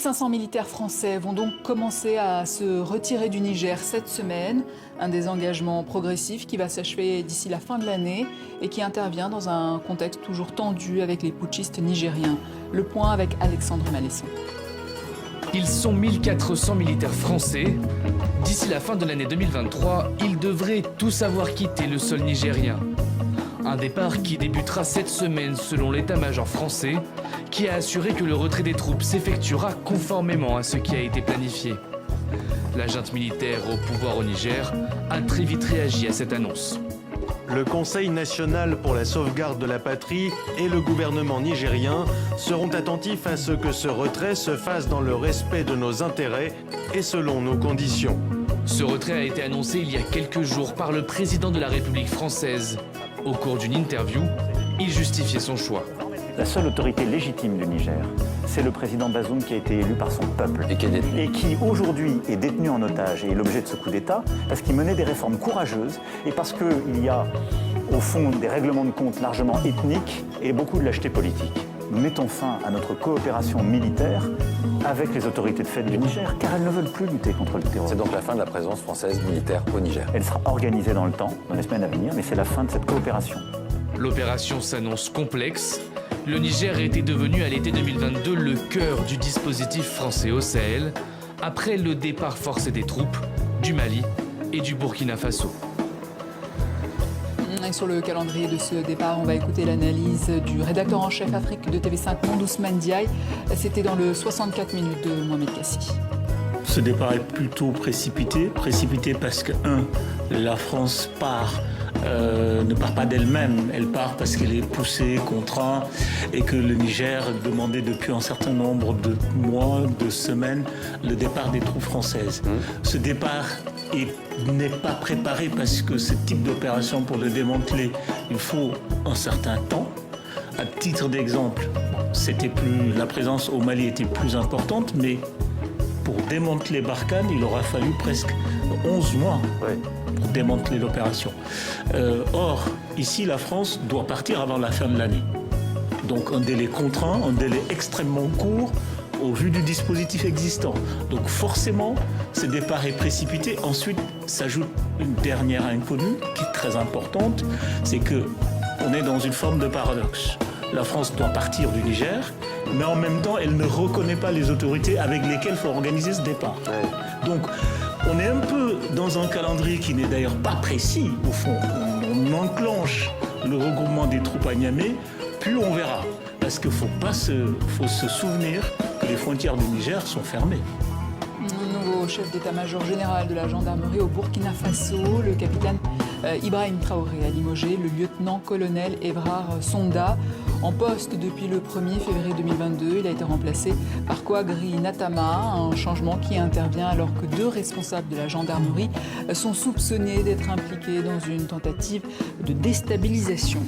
1500 militaires français vont donc commencer à se retirer du Niger cette semaine. Un désengagement progressif qui va s'achever d'ici la fin de l'année et qui intervient dans un contexte toujours tendu avec les putschistes nigériens. Le point avec Alexandre Malesson. Ils sont 1400 militaires français. D'ici la fin de l'année 2023, ils devraient tous avoir quitté le sol nigérien. Un départ qui débutera cette semaine selon l'état-major français, qui a assuré que le retrait des troupes s'effectuera conformément à ce qui a été planifié. La junte militaire au pouvoir au Niger a très vite réagi à cette annonce. Le Conseil national pour la sauvegarde de la patrie et le gouvernement nigérien seront attentifs à ce que ce retrait se fasse dans le respect de nos intérêts et selon nos conditions. Ce retrait a été annoncé il y a quelques jours par le président de la République française. Au cours d'une interview, il justifiait son choix. La seule autorité légitime du Niger, c'est le président Bazoum qui a été élu par son peuple et qui aujourd'hui est détenu en otage et est l'objet de ce coup d'État parce qu'il menait des réformes courageuses et parce qu'il y a au fond des règlements de compte largement ethniques et beaucoup de lâcheté politique. Nous mettons fin à notre coopération militaire avec les autorités de fait du Niger car elles ne veulent plus lutter contre le terrorisme. C'est donc la fin de la présence française militaire au Niger. Elle sera organisée dans le temps, dans les semaines à venir, mais c'est la fin de cette coopération. L'opération s'annonce complexe. Le Niger était devenu à l'été 2022 le cœur du dispositif français au Sahel, après le départ forcé des troupes du Mali et du Burkina Faso. Et sur le calendrier de ce départ, on va écouter l'analyse du rédacteur en chef Afrique de TV5 Monde Ousmane Diaye. C'était dans le 64 minutes de Mohamed Kassi. Ce départ est plutôt précipité parce que, la France ne part pas d'elle-même, elle part parce qu'elle est poussée, contrainte, et que le Niger demandait depuis un certain nombre de mois, de semaines, le départ des troupes françaises. Ce départ n'est pas préparé parce que ce type d'opération, pour le démanteler, il faut un certain temps. À titre d'exemple, la présence au Mali était plus importante, mais pour démanteler Barkhane, il aura fallu presque 11 mois pour démanteler l'opération. Or, ici, la France doit partir avant la fin de l'année. Donc un délai contraint, un délai extrêmement court au vu du dispositif existant. Donc forcément, ce départ est précipité. Ensuite, s'ajoute une dernière inconnue qui est très importante, c'est qu'on est dans une forme de paradoxe. La France doit partir du Niger, mais en même temps, elle ne reconnaît pas les autorités avec lesquelles il faut organiser ce départ. Donc, on est un peu dans un calendrier qui n'est d'ailleurs pas précis, au fond. On enclenche le regroupement des troupes à Niamey, puis on verra. Parce qu'il faut se souvenir que les frontières du Niger sont fermées. Nouveau chef d'état-major général de la gendarmerie au Burkina Faso, le capitaine Ibrahim Traoré a limogé le lieutenant-colonel Évrard Sonda. En poste depuis le 1er février 2022, il a été remplacé par Kouagri Natama, un changement qui intervient alors que 2 responsables de la gendarmerie sont soupçonnés d'être impliqués dans une tentative de déstabilisation.